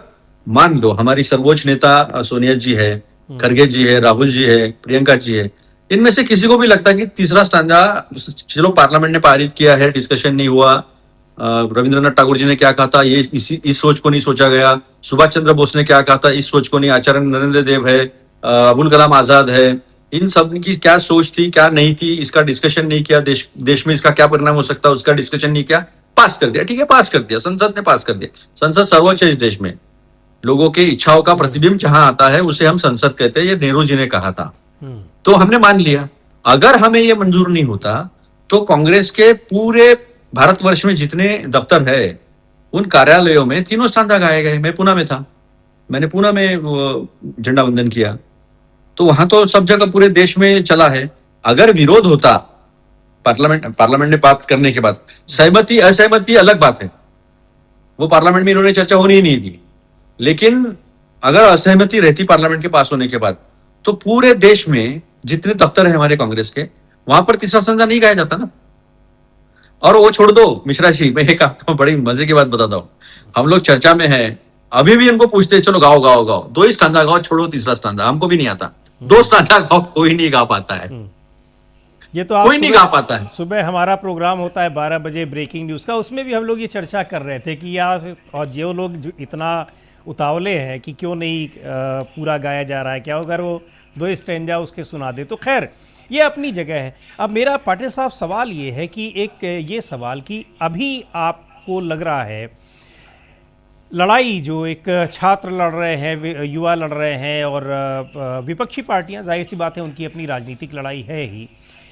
मान लो हमारी सर्वोच्च नेता सोनिया जी है, खड़गे जी है, राहुल जी है, प्रियंका जी है, इनमें से किसी को भी लगता कि तीसरा स्टांजा, चलो पार्लियामेंट ने पारित किया है, डिस्कशन नहीं हुआ, रविंद्रनाथ टैगोर जी ने क्या कहा था ये इस सोच को नहीं सोचा गया, सुभाष चंद्र बोस ने क्या कहा था इस सोच को नहीं, आचार्य नरेंद्र देव है, अबुल कलाम आजाद है, इन सब की क्या सोच थी क्या नहीं थी इसका डिस्कशन नहीं किया, देश में इसका क्या परिणाम हो सकता है उसका डिस्कशन नहीं किया, पास कर दिया। ठीक है, पास कर दिया, संसद ने पास कर दिया। संसद सर्वोच्च है इस देश में, लोगों के इच्छाओं का प्रतिबिंब जहां आता है उसे हम संसद कहते हैं, ये नेहरू जी ने कहा था, तो हमने मान लिया। अगर हमें यह मंजूर नहीं होता तो कांग्रेस के पूरे भारतवर्ष में जितने दफ्तर है उन कार्यालयों में तीनों स्टांजा गाए गए। मैं पुणे में था, मैंने पुणे में झंडा वंदन किया, तो वहां तो सब जगह पूरे देश में चला है। अगर विरोध होता पार्लियामेंट ने बात करने के बाद, सहमति असहमति अलग बात है, वो पार्लियामेंट में इन्होंने चर्चा होनी ही नहीं दी, लेकिन अगर असहमति रहती पार्लियामेंट के पास होने के बाद तो पूरे देश में जितने दफ्तर है हमारे कांग्रेस के वहां पर तीसरा स्टांजा नहीं गाया जाता ना। और वो छोड़ दो मिश्रा जी, मैं एक आपको बड़ी मजे की बात बताता हूँ, हम लोग चर्चा में हैं, अभी भी इनको पूछते हैं चलो गाओ गाओ गाओ, 2 ही स्टांजा गाओ, छोड़ो तीसरा स्टांजा, हमको भी नहीं आता, 2 स्टांजा गाओ, कोई नहीं गा पाता है। ये तो आप कोई नहीं गा पाता है। सुबह हमारा प्रोग्राम होता है 12 बजे ब्रेकिंग न्यूज़ का, उसमें भी हम लोग ये चर्चा कर रहे थे कि यार, और जो लोग जो इतना उतावले हैं कि क्यों नहीं पूरा गाया जा रहा है, क्या अगर वो दो स्ट्रेंजा उसके सुना दे। तो खैर ये अपनी जगह है। अब मेरा पाटिल साहब सवाल ये है कि एक ये सवाल कि अभी आपको लग रहा है लड़ाई जो एक छात्र लड़ रहे हैं, युवा लड़ रहे हैं, और विपक्षी पार्टियां, जाहिर सी बात है उनकी अपनी राजनीतिक लड़ाई है ही,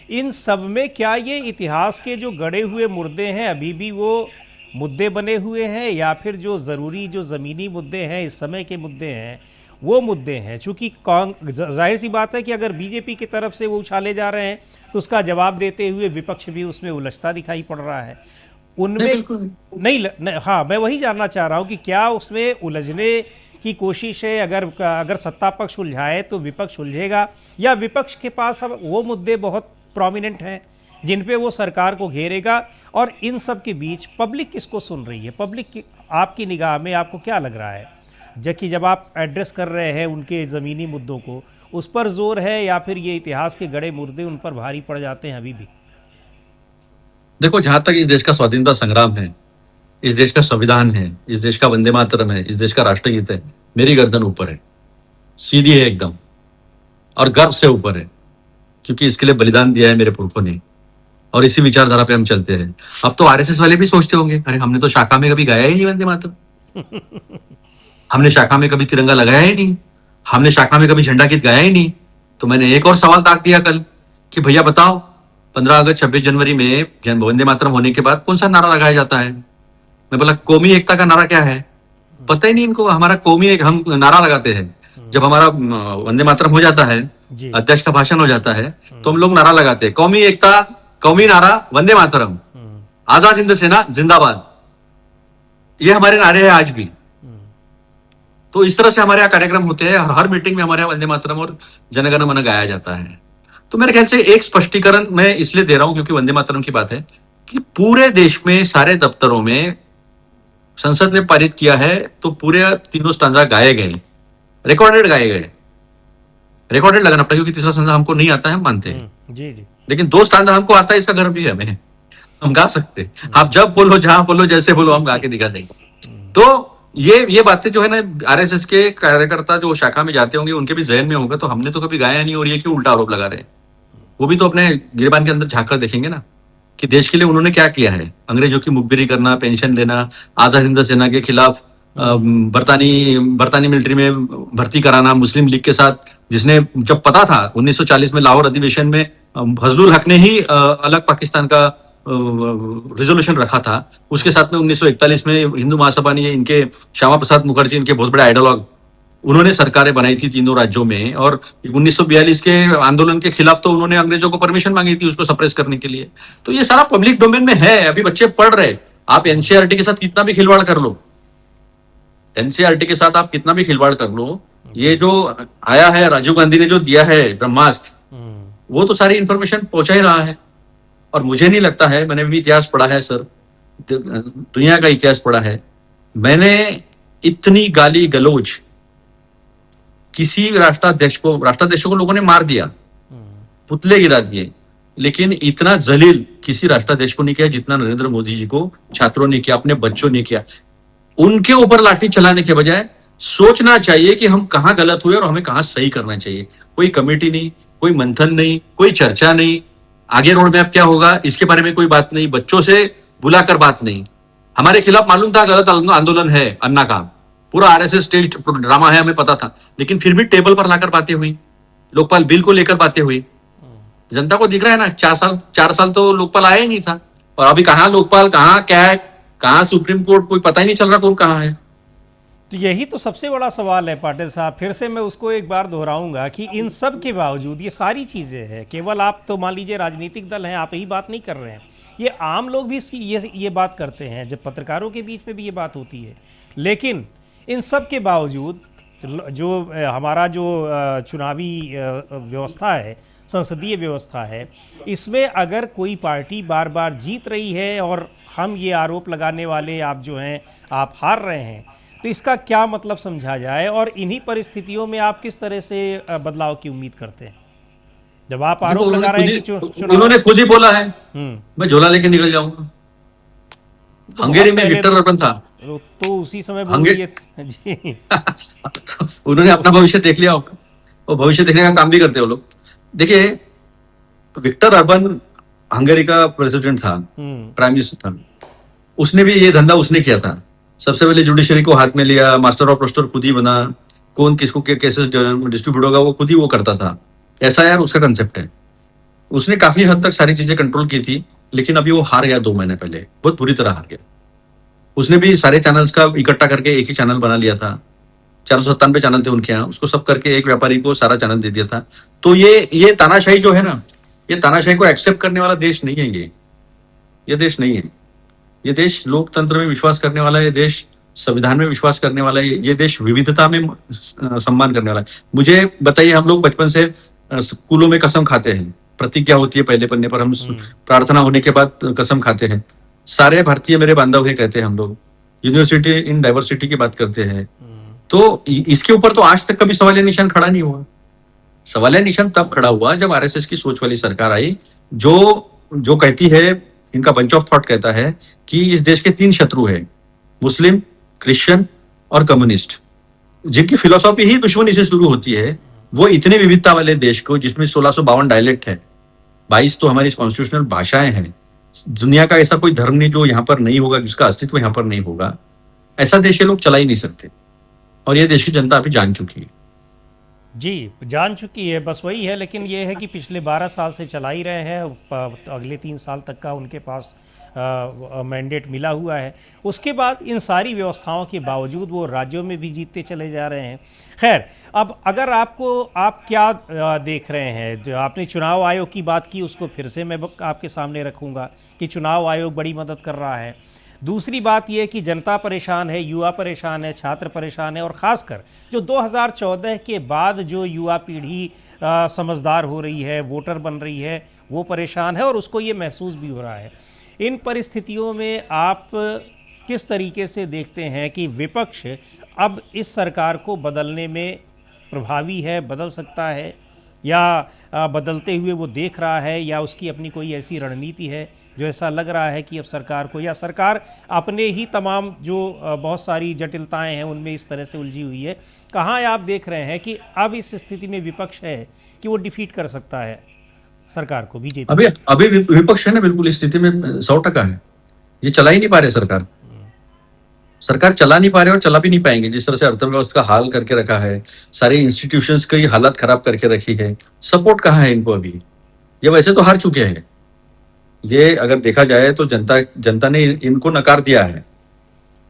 इन सब में क्या ये इतिहास के जो गड़े हुए मुद्दे हैं अभी भी वो मुद्दे बने हुए हैं, या फिर जो ज़रूरी जो ज़मीनी मुद्दे हैं, इस समय के मुद्दे हैं, वो मुद्दे हैं? चूँकि जाहिर सी बात है कि अगर बीजेपी की तरफ से वो उछाले जा रहे हैं तो उसका जवाब देते हुए विपक्ष भी उसमें उलझता दिखाई पड़ रहा है। नहीं, उनमें बिल्कुल नहीं, हाँ, मैं वही जानना चाह रहा हूँ कि क्या उसमें उलझने की कोशिश है? अगर सत्ता पक्ष उलझाए तो विपक्ष उलझेगा, या विपक्ष के पास अब वो मुद्दे बहुत प्रोमिनेंट हैं जिन पे वो सरकार को घेरेगा? और इन सब के बीच पब्लिक किसको सुन रही है? पब्लिक की आपकी निगाह में आपको क्या लग रहा है जबकि जब आप एड्रेस कर रहे हैं उनके ज़मीनी मुद्दों को, उस पर जोर है या फिर ये इतिहास के गड़े मुर्दे उन पर भारी पड़ जाते हैं अभी भी? देखो, जहां तक इस देश का स्वाधीनता संग्राम है, इस देश का संविधान है, इस देश का वंदे मातरम है, इस देश का राष्ट्रगीत है, मेरी गर्दन ऊपर है, सीधी है एकदम, और गर्व से ऊपर है, क्योंकि इसके लिए बलिदान दिया है मेरे पुरखों ने, और इसी विचारधारा पे हम चलते हैं। अब तो आरएसएस वाले भी सोचते होंगे, अरे हमने तो शाखा में कभी गाया ही नहीं वंदे मातरम, हमने शाखा में कभी तिरंगा लगाया ही नहीं, हमने शाखा में कभी झंडा गीत गाया ही नहीं। तो मैंने एक और सवाल ताक दिया कल कि भैया बताओ, 15 अगस्त 26 जनवरी में वंदे मातरम होने के बाद कौन सा नारा लगाया जाता है? मैं बोला कौमी एकता का नारा क्या है? पता ही नहीं इनको। हमारा कौमी एक हम नारा लगाते हैं जब हमारा वंदे मातरम हो जाता है, जी। अध्यक्ष का भाषण हो जाता है, तो हम लोग नारा लगाते हैं, कौमी एकता, कौमी नारा, वंदे मातरम, आजाद हिंद सेना जिंदाबाद। ये हमारे नारे हैं आज भी। तो इस तरह से हमारे यहाँ कार्यक्रम होते हैं, हर मीटिंग में हमारे यहाँ वंदे मातरम और जनगण मन गाया जाता है। तो मेरे ख्याल से एक स्पष्टीकरण मैं इसलिए दे रहा हूं क्योंकि वंदे मातरम की बात है कि पूरे देश में सारे दफ्तरों में संसद ने पारित किया है तो पूरे तीनों स्टांजा गाए गए, रिकॉर्डेड गाए गए। रिकॉर्डेड लगाना पड़ा क्योंकि तीसरा स्टांजा हमको नहीं आता है, हम मानते हैं, जी जी। लेकिन 2 स्टांजा हमको आता है, इसका गर्व भी है हमें, हम गा सकते। आप जब बोलो, जहां बोलो, जैसे बोलो, हम गा के दिखा देंगे। तो ये बातें जो है ना, आरएसएस के कार्यकर्ता जो शाखा में जाते होंगे उनके भी जहन में होगा, तो हमने तो कभी गाया नहीं और ये क्यों उल्टा आरोप लगा रहे हैं? वो भी तो अपने गिरबान के अंदर झांक कर देखेंगे ना कि देश के लिए उन्होंने क्या किया है। अंग्रेजों की मुखबिरी करना, पेंशन लेना, आजाद हिंद सेना के खिलाफ बरतानी मिलिट्री में भर्ती कराना, मुस्लिम लीग के साथ, जिसने जब पता था 1940 में लाहौर अधिवेशन में फजलुल हक ने ही अलग पाकिस्तान का रिजोल्यूशन रखा था, उसके साथ में 1941 में हिंदू महासभा ने, इनके श्यामा प्रसाद मुखर्जी, इनके बहुत बड़े आइडियोलॉग, उन्होंने सरकारें बनाई थी तीनों राज्यों में। और 1942 के आंदोलन के खिलाफ तो उन्होंने अंग्रेजों को परमिशन मांगी थी उसको सप्रेस करने के लिए। तो ये सारा पब्लिक डोमेन में है, अभी बच्चे पढ़ रहे। आप एनसीईआरटी के साथ कितना भी खिलवाड़ कर लो, एनसीईआरटी के साथ आप कितना भी खिलवाड़ कर लो, ये जो आया है, राजीव गांधी ने जो दिया है ब्रह्मास्त्र, वो तो सारी इंफॉर्मेशन पहुंचा ही रहा है। और मुझे नहीं लगता है, मैंने भी इतिहास पढ़ा है सर, दुनिया का इतिहास पढ़ा है, मैंने इतनी गाली गलौज किसी राष्ट्राध्यक्ष को लोगों ने मार दिया, पुतले गिरा दिए, लेकिन इतना जलील किसी राष्ट्राध्यक्ष को नहीं किया जितना नरेंद्र मोदी जी को छात्रों ने किया, अपने बच्चों ने किया। उनके ऊपर लाठी चलाने के बजाय सोचना चाहिए कि हम कहां गलत हुए और हमें कहां सही करना चाहिए। कोई कमेटी नहीं, कोई मंथन नहीं, कोई चर्चा नहीं, आगे रोड मैप क्या होगा इसके बारे में कोई बात नहीं, बच्चों से बुलाकर बात नहीं। हमारे खिलाफ मालूम था गलत आंदोलन है अन्ना का, पूरा आरएसएस स्टेज ड्रामा है, हमें पता था, लेकिन फिर भी टेबल पर लाकर बातें हुई, लोकपाल बिल को लेकर बातें हुई। जनता को दिख रहा है ना, 4 साल तो लोकपाल आया ही नहीं था, और अभी कहां लोकपाल, कहां क्या है, कहां सुप्रीम कोर्ट, कोई पता ही नहीं चल रहा कौन कहां है। तो यही तो सबसे बड़ा सवाल है पाटिल साहब, फिर से मैं उसको एक बार दोहराऊंगा कि इन सब के बावजूद ये सारी चीज़ें हैं, केवल आप तो मान लीजिए राजनीतिक दल हैं, आप ही बात नहीं कर रहे हैं, ये आम लोग भी इसकी ये बात करते हैं, जब पत्रकारों के बीच में भी ये बात होती है। लेकिन इन सब के बावजूद जो हमारा जो चुनावी व्यवस्था है, संसदीय व्यवस्था है, इसमें अगर कोई पार्टी बार बार जीत रही है और हम ये आरोप लगाने वाले आप जो हैं आप हार रहे हैं, तो इसका क्या मतलब समझा जाए? और इन्हीं परिस्थितियों में आप किस तरह से बदलाव की उम्मीद करते हैं? जब आप देखो आरोप लगा रहे हैं कि चुनाव। उन्होंने खुद ही बोला है, हम्म। मैं झोला लेके निकल जाऊंगा। तो हंगेरी बहुत में पहले विक्टर अर्बन था। तो उसी समय बोल हंगे दिए जी। तो उन्होंने तो अपना भविष्य देख लिया होगा। वो भविष्य देखने का काम भी करते हैं वो लोग। देखिए, विक्टर अर्बन हंगेरी का प्रेसिडेंट था, हम्म। प्राइम मिनिस्टर था। उसने भी ये धंधा उसने किया था। सबसे पहले जुडिशरी को हाथ में लिया, मास्टर ऑफ रोस्टर खुद ही बना, कौन किसको के केसेस डिस्ट्रीब्यूट होगा वो खुद ही वो करता था। ऐसा यार उसका कंसेप्ट है। उसने काफी हद तक सारी चीजें कंट्रोल की थी, लेकिन अभी वो हार गया 2 महीने पहले, बहुत बुरी तरह हार गया। उसने भी सारे चैनल्स का इकट्ठा करके एक ही चैनल बना लिया था। 497 चैनल थे उनके यहाँ, उसको सब करके एक व्यापारी को सारा चैनल दे दिया था। तो ये तानाशाही जो है ना, ये तानाशाही को एक्सेप्ट करने वाला देश नहीं है ये देश नहीं है। ये देश लोकतंत्र में विश्वास करने वाला है, ये देश संविधान में विश्वास करने वाला है, ये देश विविधता में सम्मान करने वाला है। मुझे बताइए, हम लोग बचपन से स्कूलों में कसम खाते हैं, प्रतिज्ञा होती है पहले पन्ने पर, हम प्रार्थना होने के बाद कसम खाते हैं, सारे भारतीय मेरे बांधव है कहते हैं हम लोग, यूनिवर्सिटी इन डाइवर्सिटी की बात करते हैं। तो इसके ऊपर तो आज तक कभी सवालिया निशान खड़ा नहीं हुआ। सवालिया निशान तब खड़ा हुआ जब आरएसएस की सोच वाली सरकार आई, जो जो कहती है, इनका बंच ऑफ थॉट कहता है कि इस देश के 3 शत्रु है, मुस्लिम, क्रिश्चियन और कम्युनिस्ट, जिनकी फिलोसॉफी ही दुश्मनी से शुरू होती है। वो इतने विविधता वाले देश को, जिसमें 1652 डायलेक्ट है, 22 तो हमारी कॉन्स्टिट्यूशनल भाषाएं हैं, दुनिया का ऐसा कोई धर्म नहीं जो यहाँ पर नहीं होगा, जिसका अस्तित्व यहाँ पर नहीं होगा, ऐसा देश ये लोग चला ही नहीं सकते। और ये देश की जनता अभी जान चुकी है। जी, जान चुकी है, बस वही है। लेकिन ये है कि पिछले 12 साल से चला ही रहे हैं, तो अगले 3 साल तक का उनके पास मैंडेट मिला हुआ है। उसके बाद इन सारी व्यवस्थाओं के बावजूद वो राज्यों में भी जीतते चले जा रहे हैं। खैर, अब अगर आप क्या देख रहे हैं, जो आपने चुनाव आयोग की बात की, उसको फिर से मैं आपके सामने रखूँगा कि चुनाव आयोग बड़ी मदद कर रहा है। दूसरी बात यह कि जनता परेशान है, युवा परेशान है, छात्र परेशान है, और ख़ासकर जो 2014 के बाद जो युवा पीढ़ी समझदार हो रही है, वोटर बन रही है, वो परेशान है, और उसको ये महसूस भी हो रहा है। इन परिस्थितियों में आप किस तरीके से देखते हैं कि विपक्ष अब इस सरकार को बदलने में प्रभावी है, बदल सकता है, या बदलते हुए वो देख रहा है, या उसकी अपनी कोई ऐसी रणनीति है जो ऐसा लग रहा है कि अब सरकार को, या सरकार अपने ही तमाम जो बहुत सारी जटिलताएं हैं उनमें इस तरह से उलझी हुई है? कहाँ आप देख रहे हैं कि अब इस स्थिति में विपक्ष है कि वो डिफीट कर सकता है सरकार को, बीजेपी? अभी अभी विपक्ष है ना, बिल्कुल इस स्थिति में 100% है। ये चला ही नहीं पा रहे सरकार चला नहीं पा रहे और चला भी नहीं पाएंगे। जिस तरह से अर्थव्यवस्था का हाल करके रखा है, सारे इंस्टीट्यूशंस की हालत खराब करके रखी है, सपोर्ट कहाँ है इनको अभी? ये वैसे तो हार चुके हैं। ये अगर देखा जाए तो जनता ने इनको नकार दिया है।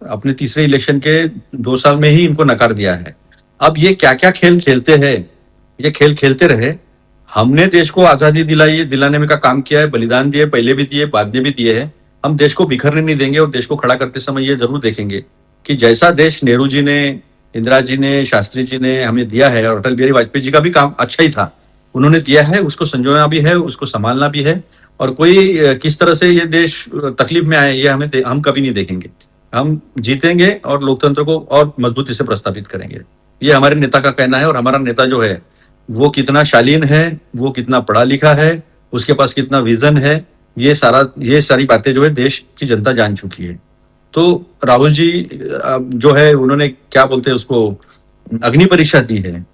अपने तीसरे इलेक्शन के 2 साल में ही इनको नकार दिया है। अब ये क्या क्या खेल खेलते हैं, ये खेल खेलते रहे। हमने देश को आजादी दिलाने में का काम किया है, बलिदान दिए, पहले भी दिए, बाद में भी दिए हैं। हम देश को बिखरने नहीं देंगे, और देश को खड़ा करते समय ये जरूर देखेंगे कि जैसा देश नेहरू जी ने, इंदिरा जी ने, शास्त्री जी ने हमें दिया है, और अटल बिहारी वाजपेयी जी का भी काम अच्छा ही था, उन्होंने दिया है, उसको संजोना भी है, उसको संभालना भी है। और कोई किस तरह से ये देश तकलीफ में आए, ये हम कभी नहीं देखेंगे। हम जीतेंगे और लोकतंत्र को और मजबूती से प्रस्तावित करेंगे। ये हमारे नेता का कहना है। और हमारा नेता जो है वो कितना शालीन है, वो कितना पढ़ा लिखा है, उसके पास कितना विजन है, ये सारी बातें जो है देश की जनता जान चुकी है। तो राहुल जी जो है, उन्होंने क्या बोलते हैं उसको, अग्नि परीक्षा दी है।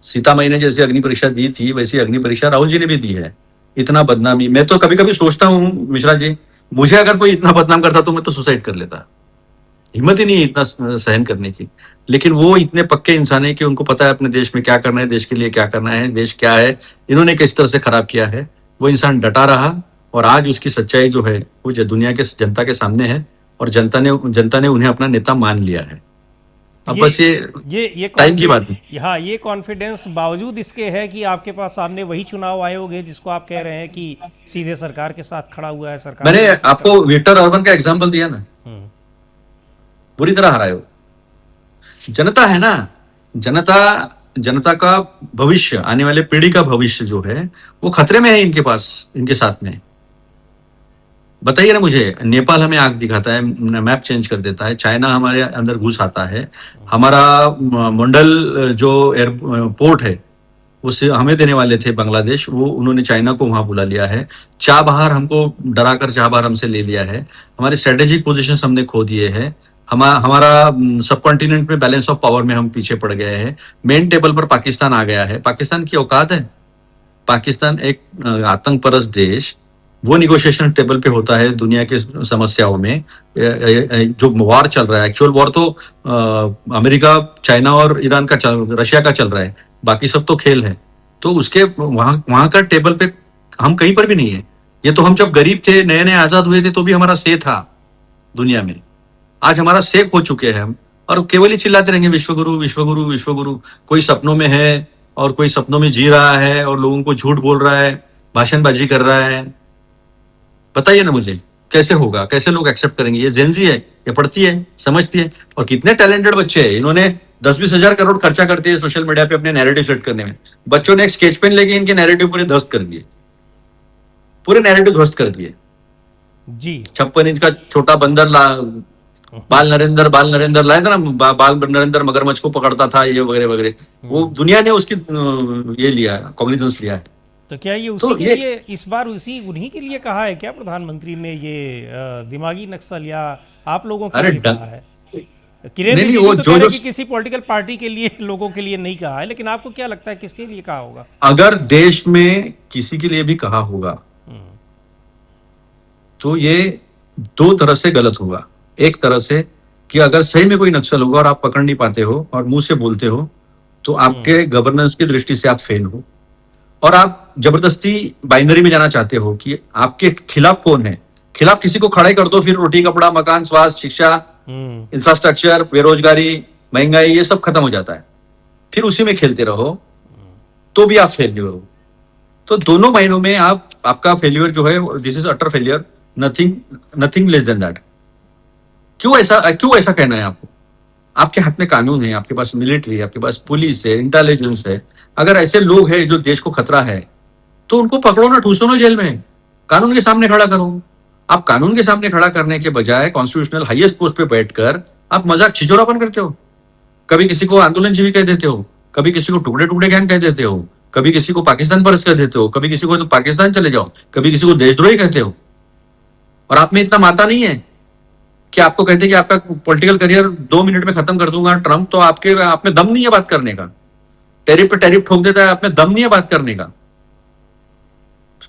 सीता माई ने जैसे अग्नि परीक्षा दी थी, वैसी अग्नि परीक्षा राहुल जी ने भी दी है। इतना बदनामी, मैं तो कभी कभी सोचता हूँ मिश्रा जी, मुझे अगर कोई इतना बदनाम करता तो मैं तो सुसाइड कर लेता। हिम्मत ही नहीं है इतना सहन करने की। लेकिन वो इतने पक्के इंसान है कि उनको पता है अपने देश में क्या करना है, देश के लिए क्या करना है, देश क्या है, इन्होंने किस तरह से खराब किया है। वो इंसान डटा रहा, और आज उसकी सच्चाई जो है वो दुनिया के जनता के सामने है, और जनता ने उन्हें अपना नेता मान लिया है। अब बस ये टाइम की बात है। हाँ, ये कॉन्फिडेंस बावजूद इसके है कि आपके पास सामने वही चुनाव आयोग है जिसको आप कह रहे हैं कि सीधे सरकार के साथ खड़ा हुआ है। सरकार, मैंने आपको विक्टर अर्बन का एग्जांपल दिया ना, बुरी तरह हराए हो। जनता है ना, जनता का भविष्य, आने वाले पीढ़ी का भविष्य जो है वो खतरे में है इनके पास, इनके साथ में। बताइए ना मुझे, नेपाल हमें आंख दिखाता है, मैप चेंज कर देता है, चाइना हमारे अंदर घुस आता है, हमारा मंडल जो एयरपोर्ट है हमें देने वाले थे बांग्लादेश, वो उन्होंने चाइना को वहां बुला लिया है। चाबहार हमको डरा कर चाबहार हमसे ले लिया है। हमारे स्ट्रेटेजिक पोजीशंस हमने खो दिए हैं। हमारा सब कॉन्टिनेंट में बैलेंस ऑफ पावर में हम पीछे पड़ गए हैं। मेन टेबल पर पाकिस्तान आ गया है। पाकिस्तान की औकात है? पाकिस्तान एक आतंक परस्त देश, वो निगोशिएशन टेबल पे होता है दुनिया के समस्याओं में। जो वॉर चल रहा है, एक्चुअल वॉर तो अमेरिका, चाइना और ईरान का रशिया का चल रहा है, बाकी सब तो खेल है। तो उसके वहां वहां का टेबल पे हम कहीं पर भी नहीं है। ये तो हम जब गरीब थे, नए नए आजाद हुए थे, तो भी हमारा से था दुनिया में। आज हमारा सेफ हो चुके हैं हम, और केवल ही चिल्लाते रहेंगे विश्वगुरु विश्वगुरु विश्वगुरु। कोई सपनों में है और कोई सपनों में जी रहा है और लोगों को झूठ बोल रहा है, भाषणबाजी कर रहा है। बताइए ना मुझे, कैसे होगा? कैसे लोग एक्सेप्ट करेंगे? ये जेनजी है, ये पढ़ती है, समझती है। और कितने टैलेंटेड बच्चे हैं, इन्होंने 10-20 हजार करोड़ खर्चा करते हैं सोशल मीडिया पे अपने नैरेटिव सेट करने में। बच्चों ने एक स्केच पेन लेके इनके नैरेटिव पूरे ध्वस्त कर दिए, पूरे नैरेटिव ध्वस्त कर दिए। जी 56 इंच का छोटा बंदर बाल नरेंद्र लाया था ना, बाल नरेंद्र मगरमच्छ को पकड़ता था, ये वगैरह वगैरह। वो दुनिया ने उसकी ये लिया, कॉग्निजेंस लिया है। तो क्या ये उसी तो के ये लिए इस बार उन्हीं के लिए कहा है क्या प्रधानमंत्री ने, ये दिमागी नक्सल, या आप लोगों के अरे लिए कहा है? किरेन नहीं नहीं, रिजिजू वो तो जो कह रहे जो हैं कि किसी पॉलिटिकल पार्टी के लिए, लोगों के लिए नहीं कहा है, लेकिन आपको क्या लगता है किसके लिए कहा होगा? अगर देश में किसी के लिए भी कहा होगा तो ये दो तरह से गलत होगा। एक तरह से कि अगर सही में कोई नक्सल होगा और आप पकड़ नहीं पाते हो और मुंह से बोलते हो, तो आपके गवर्नेंस की दृष्टि से आप फेल हो, और आप जबरदस्ती बाइनरी में जाना चाहते हो कि आपके खिलाफ कौन है। खिलाफ किसी को खड़े कर दो, फिर रोटी कपड़ा मकान स्वास्थ्य शिक्षा इंफ्रास्ट्रक्चर बेरोजगारी महंगाई ये सब खत्म हो जाता है। फिर उसी में खेलते रहो तो भी आप फेल हो। तो दोनों महीनों में आपका फेल्यूर जो है, this is utter failure, nothing nothing less than that. क्यों ऐसा कहना है आपको? आपके हाथ में कानून है, आपके पास मिलिट्री है, आपके पास पुलिस है, इंटेलिजेंस है। अगर ऐसे लोग हैं जो देश को खतरा है, तो उनको पकड़ो ना, ठूसो ना जेल में, कानून के सामने खड़ा करो। आप कानून के सामने खड़ा करने के बजाय कॉन्स्टिट्यूशनल हाईएस्ट पोस्ट पे बैठकर आप मजाक छिछोरापन करते हो। कभी किसी को आंदोलनजीवी कह देते हो, कभी किसी को टुकड़े टुकड़े गैंग कह देते हो, कभी किसी को पाकिस्तान परस्त कह देते हो, कभी किसी को तो पाकिस्तान चले जाओ, कभी किसी को देशद्रोही कहते हो। और आप में इतना माता नहीं है कि आपको कहते कि आपका पॉलिटिकल करियर 2 मिनट में खत्म कर दूंगा ट्रंप, तो आप में दम नहीं है बात करने का। टैरिफ पे टैरिफ ठोक देता है, आप में दम नहीं है बात करने का।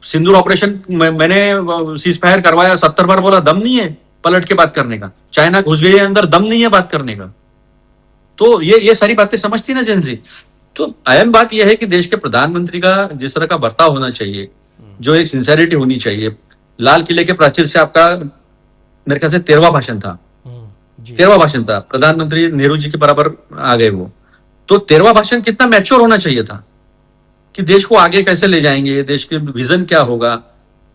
सिंदूर ऑपरेशन मैंने सीज फायर करवाया, 70 बार बोला, दम नहीं है पलट के बात करने का। चाइना घुस गई है अंदर, दम नहीं है बात करने का। तो ये सारी बातें समझती ना जेनजी। तो अहम बात यह है कि देश के प्रधानमंत्री का जिस तरह का बर्ताव होना चाहिए, जो एक सिंसेरिटी होनी चाहिए। लाल किले के प्राचीर से आपका मेरे ख्याल से 13वां भाषण था, 13वां भाषण था। प्रधानमंत्री नेहरू जी के बराबर आ गए वो। तो 13वां भाषण कितना मैच्योर होना चाहिए था कि देश को आगे कैसे ले जाएंगे, देश के विजन क्या होगा।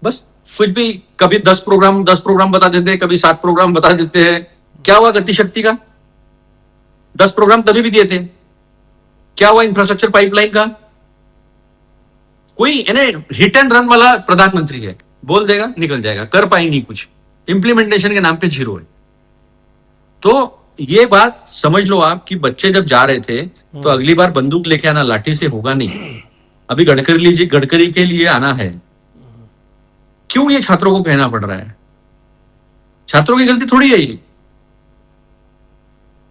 बस कुछ भी, कभी 10 प्रोग्राम बता देते हैं, कभी 7 प्रोग्राम बता देते हैं। क्या हुआ गति शक्ति का? 10 प्रोग्राम तभी भी दिए थे। क्या हुआ इंफ्रास्ट्रक्चर पाइपलाइन का? कोई हिट एंड रन वाला प्रधानमंत्री है, बोल देगा निकल जाएगा, कर पाएंगे कुछ। इंप्लीमेंटेशन के नाम पे जीरो है। तो ये बात समझ लो आप कि बच्चे जब जा रहे थे तो अगली बार बंदूक लेके आना, लाठी से होगा नहीं। अभी गडकरी के लिए आना है। क्यों ये छात्रों को कहना पड़ रहा है? छात्रों की गलती थोड़ी है ये।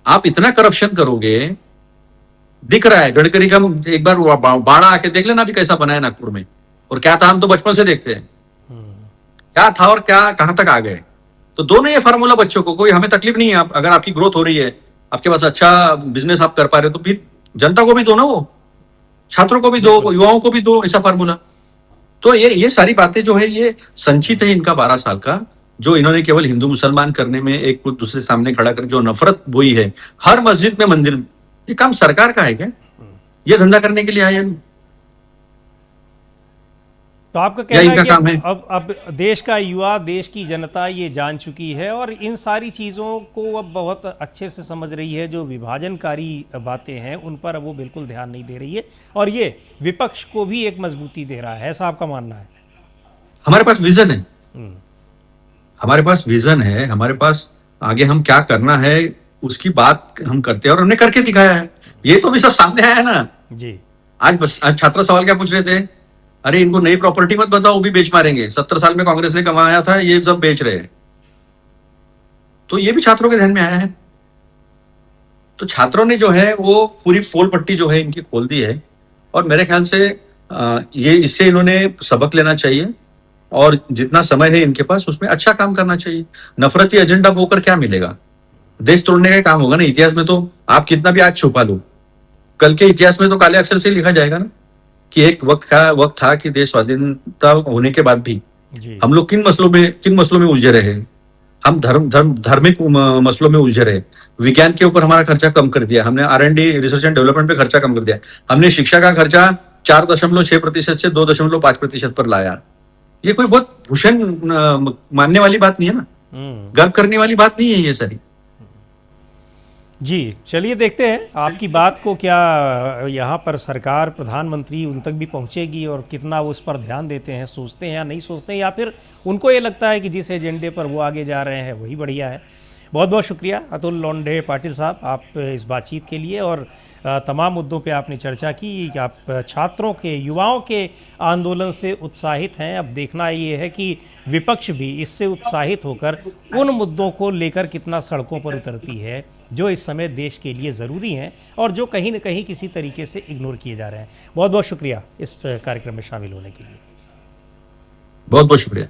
आप इतना करप्शन करोगे, दिख रहा है। गडकरी का एक बार बाड़ा आके देख लेना अभी कैसा बना है नागपुर में, और क्या था हम तो बचपन से देखते हैं क्या था और क्या कहां तक आ गए। तो दोनों ये फार्मूला बच्चों को, कोई हमें तकलीफ नहीं है। अगर आपकी ग्रोथ हो रही है, आपके पास अच्छा बिजनेस आप कर पा रहे हो, तो फिर जनता को भी दो ना, वो छात्रों को भी दो, युवाओं को भी दो, ऐसा फार्मूला। तो ये सारी बातें जो है ये संचित है इनका 12 साल का, जो इन्होंने केवल हिंदू मुसलमान करने में एक को दूसरे सामने खड़ा कर जो नफरत बोई है। हर मस्जिद में मंदिर, ये काम सरकार का है क्या? ये धंधा करने के लिए आए हैं? तो आपका कहना है कि अब देश का युवा, देश की जनता ये जान चुकी है और इन सारी चीज़ों को अब बहुत अच्छे से समझ रही है। जो विभाजनकारी बातें हैं उन पर अब वो बिल्कुल ध्यान नहीं दे रही है, और ये विपक्ष को भी एक मजबूती दे रहा है, ऐसा आपका मानना है? हमारे पास विजन है, हमारे पास विजन है, हमारे पास आगे हम क्या करना है उसकी बात हम करते हैं, और हमने करके दिखाया है। ये तो भी सब सामने आया है ना जी। आज छात्र सवाल क्या पूछ रहे थे? अरे इनको नई प्रॉपर्टी मत बताओ, वो भी बेच मारेंगे, 70 साल में कांग्रेस ने कमाया था ये सब बेच रहे हैं। तो ये भी छात्रों के ध्यान में आया है। तो छात्रों ने जो है वो पूरी पोल पट्टी जो है इनकी खोल दी है, और मेरे ख्याल से ये इससे इन्होंने सबक लेना चाहिए, और जितना समय है इनके पास उसमें अच्छा काम करना चाहिए। नफरती एजेंडा बोकर क्या मिलेगा? देश तोड़ने का काम होगा ना। इतिहास में तो आप कितना भी आज छुपा लो, कल के इतिहास में तो काले अक्षर से लिखा जाएगा ना कि एक वक्त था कि देश स्वाधीनता होने के बाद भी जी। हम लोग किन मसलों में उलझे रहे। हम धार्मिक मसलों में उलझे रहे। विज्ञान के ऊपर हमारा खर्चा कम कर दिया हमने, R&D रिसर्च एंड डेवलपमेंट पे खर्चा कम कर दिया हमने। शिक्षा का खर्चा 4.6% से 2.5% पर लाया। ये कोई बहुत भूषण मानने वाली बात नहीं है ना, गर्व करने वाली बात नहीं है ये सारी। जी, चलिए देखते हैं आपकी बात को क्या यहाँ पर सरकार, प्रधानमंत्री उन तक भी पहुँचेगी, और कितना वो इस पर ध्यान देते हैं, सोचते हैं या नहीं सोचते हैं, या फिर उनको ये लगता है कि जिस एजेंडे पर वो आगे जा रहे हैं वही बढ़िया है। बहुत बहुत शुक्रिया अतुल लोंढे पाटिल साहब, आप इस बातचीत के लिए, और तमाम मुद्दों पे आपने चर्चा की कि आप छात्रों के, युवाओं के आंदोलन से उत्साहित हैं। अब देखना ये है कि विपक्ष भी इससे उत्साहित होकर उन मुद्दों को लेकर कितना सड़कों पर उतरती है जो इस समय देश के लिए ज़रूरी हैं और जो कहीं न कहीं किसी तरीके से इग्नोर किए जा रहे हैं। बहुत बहुत शुक्रिया इस कार्यक्रम में शामिल होने के लिए। बहुत बहुत शुक्रिया।